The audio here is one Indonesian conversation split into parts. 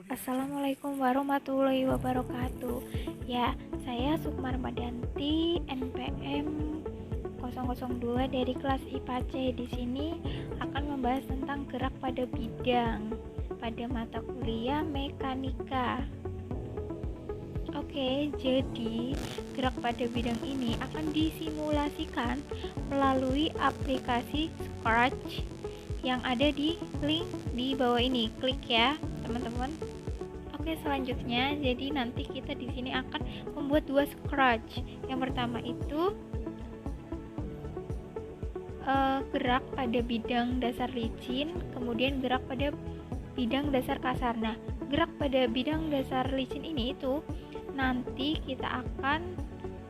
Assalamualaikum warahmatullahi wabarakatuh. Ya, saya Sukma Ramadanti, NPM 002 dari kelas IPA C. Di sini akan membahas tentang gerak pada bidang pada mata kuliah mekanika. Oke, jadi gerak pada bidang ini akan disimulasikan melalui aplikasi Scratch yang ada di link di bawah ini. Klik ya, teman-teman. Oke, selanjutnya jadi nanti kita di sini akan membuat dua Scratch. Yang pertama itu gerak pada bidang dasar licin, kemudian gerak pada bidang dasar kasar. Nah, gerak pada bidang dasar licin ini itu nanti kita akan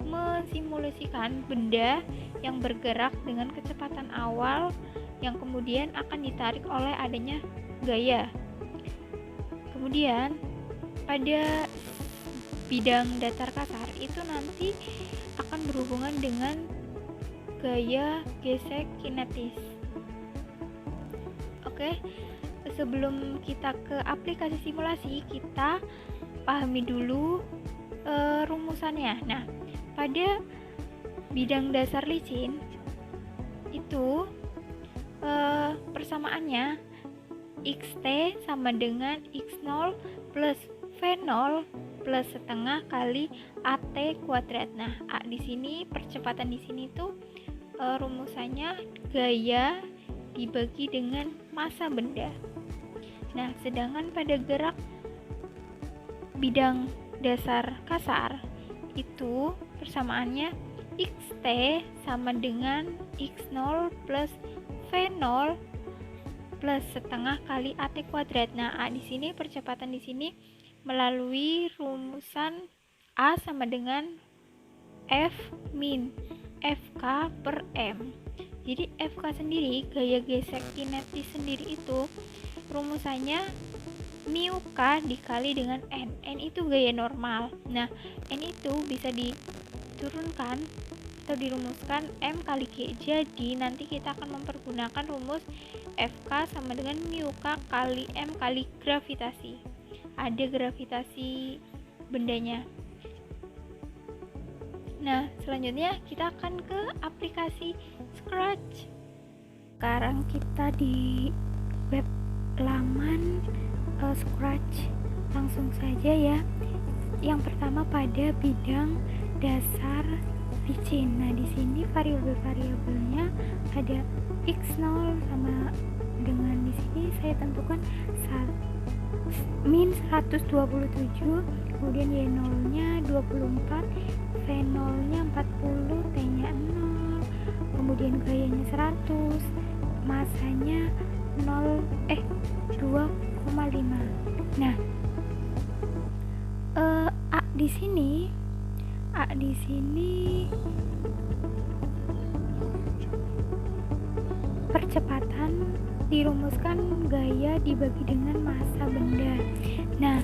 mensimulasikan benda yang bergerak dengan kecepatan awal yang kemudian akan ditarik oleh adanya gaya. Kemudian pada bidang datar kasar itu nanti akan berhubungan dengan gaya gesek kinetis. Oke, sebelum kita ke aplikasi simulasi, kita pahami dulu rumusannya. Nah, pada bidang dasar licin itu persamaannya xt sama dengan x0 plus v0 plus setengah kali at kuadrat. Nah, a di sini percepatan di sini tuh rumusannya gaya dibagi dengan massa benda. Nah, sedangkan pada gerak bidang dasar kasar itu persamaannya xt sama dengan x0 plus v0 plus setengah kali at kuadrat. Nah, a di sini percepatan di sini melalui rumusan a sama dengan f min fk per m. Jadi fk sendiri, gaya gesek kinetis sendiri itu rumusannya mu k dikali dengan n itu gaya normal. Nah, n itu bisa diturunkan atau dirumuskan m kali g. Jadi nanti kita akan mempergunakan rumus fk sama dengan mu k kali m kali gravitasi. Ada gravitasi bendanya. Nah, selanjutnya kita akan ke aplikasi Scratch. Sekarang kita di web laman Scratch. Langsung saja ya. Yang pertama pada bidang dasar licin. Nah, di sini variabel-variabelnya ada x0 sama dengan di sini saya tentukan min 127, kemudian y0 nya 24, v0 nya 40, t nya 0, kemudian gayanya 100, masanya 2,5. Nah, a di sini percepatan dirumuskan gaya dibagi dengan massa benda. Nah,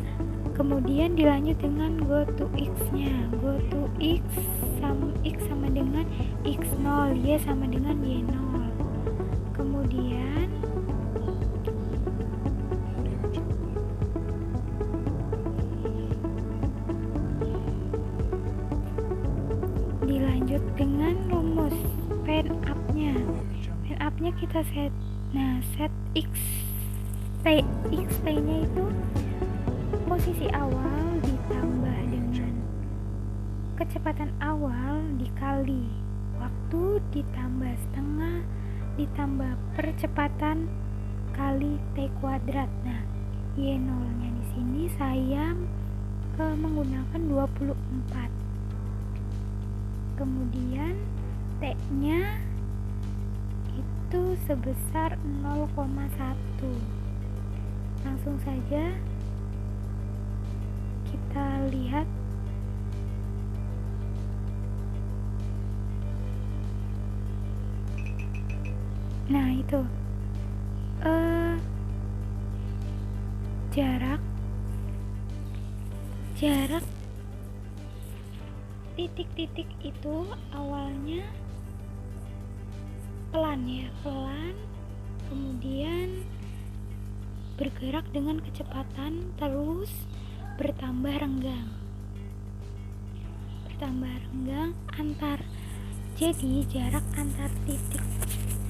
kemudian dilanjut dengan go to x-nya. Go to x sama dengan x0, y sama dengan y0. Kemudian dilanjut dengan rumus fan up-nya. Fan up-nya kita set. Nah, set xt nya itu posisi awal ditambah dengan kecepatan awal dikali waktu ditambah setengah ditambah percepatan kali t kuadrat. Nah, y0 nya di sini saya menggunakan 24. Kemudian t nya itu sebesar 0,1. Langsung saja kita lihat. Nah, itu jarak titik-titik itu awalnya pelan, kemudian bergerak dengan kecepatan terus bertambah renggang jadi jarak antar titik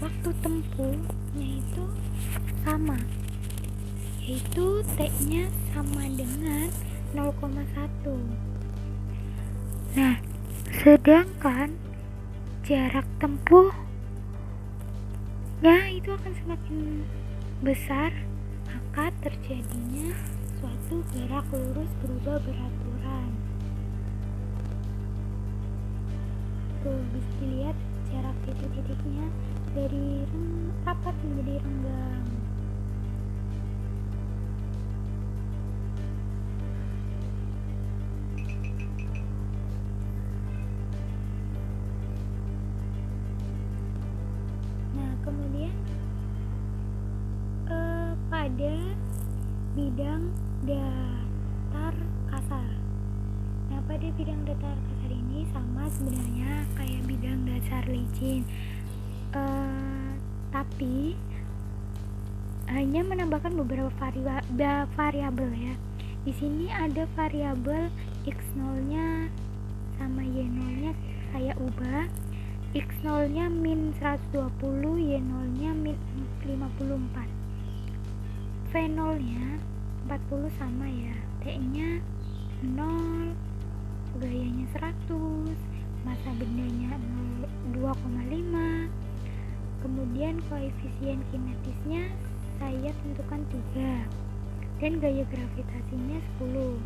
waktu tempuhnya itu sama, yaitu T-nya sama dengan 0,1. Nah, sedangkan jarak tempuhnya itu akan semakin besar, maka terjadinya suatu gerak lurus berubah beraturan. Tuh, bisa dilihat jarak titik-titiknya dari rapat menjadi renggang. Nah, kemudian pada bidang datar kasar. Nah, pada bidang datar kasar ini sama sebenarnya kayak bidang dasar licin, tapi hanya menambahkan beberapa variabel ya. Di sini ada variabel x0-nya sama y0-nya saya ubah. x0-nya min 120, y0-nya min 54. v0-nya 40 sama ya. T-nya 0, gayanya 100, massa bendanya 2,5. Kemudian koefisien kinetisnya saya tentukan 3 dan gaya gravitasinya 10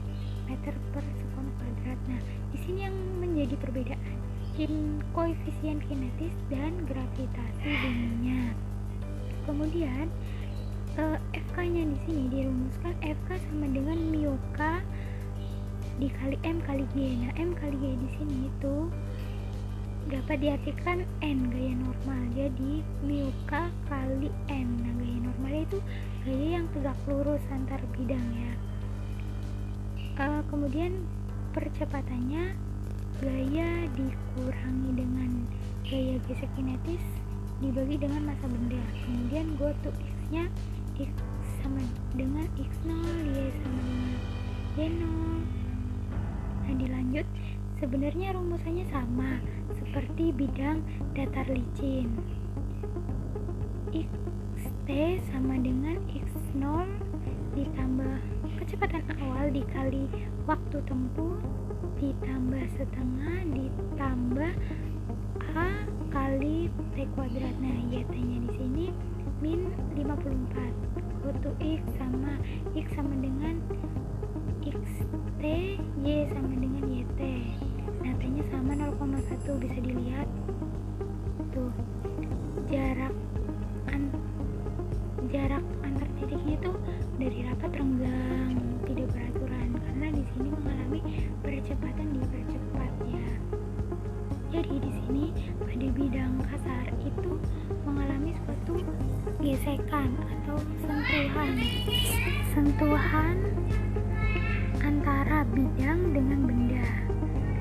meter per sekon kuadrat. Nah, di sini yang menjadi perbedaan koefisien kinetis dan gravitasi dinginnya. Kemudian FK-nya di sini dirumuskan FK sama dengan mu K dikali M kali G. Nah, M kali G di sini itu dapat diartikan N, gaya normal. Jadi mu K kali N. Nah, gaya normal itu gaya yang tegak lurus antar bidang ya. Kemudian percepatannya gaya dikurangi dengan gaya gesek kinetis dibagi dengan massa benda. Kemudian go to x-nya, x sama dengan x0, y sama dengan y0. Nah, dilanjut, sebenarnya rumusannya sama seperti bidang datar licin. xt sama dengan x0 ditambah kecepatan awal dikali waktu tempuh ditambah setengah ditambah a kali t kuadrat. Nah, y-nya di sini min 54. Go to x sama dengan xt, y sama dengan yt. Nah, t-nya sama 0,1, bisa dilihat tuh jarak antar titiknya itu dari rapat renggang tidak beraturan karena di sini mengalami percepatan dipercepat ya. Jadi di sini pada bidang kasar itu mengalami suatu gesekan atau sentuhan antara bidang dengan benda.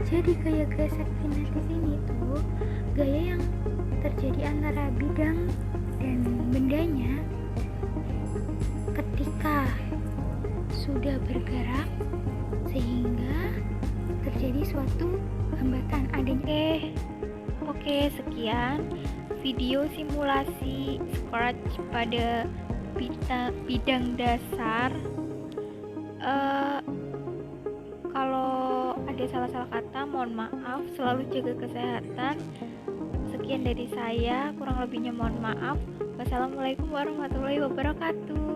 Jadi gaya gesek kinetis ini tuh gaya yang terjadi antara bidang dan bendanya ketika sudah bergerak sehingga terjadi suatu hambatan adanya. Oke, sekian video simulasi Scratch pada bidang dasar. Kalau ada salah-salah kata mohon maaf, selalu jaga kesehatan. Sekian dari saya, kurang lebihnya mohon maaf. Wassalamualaikum warahmatullahi wabarakatuh.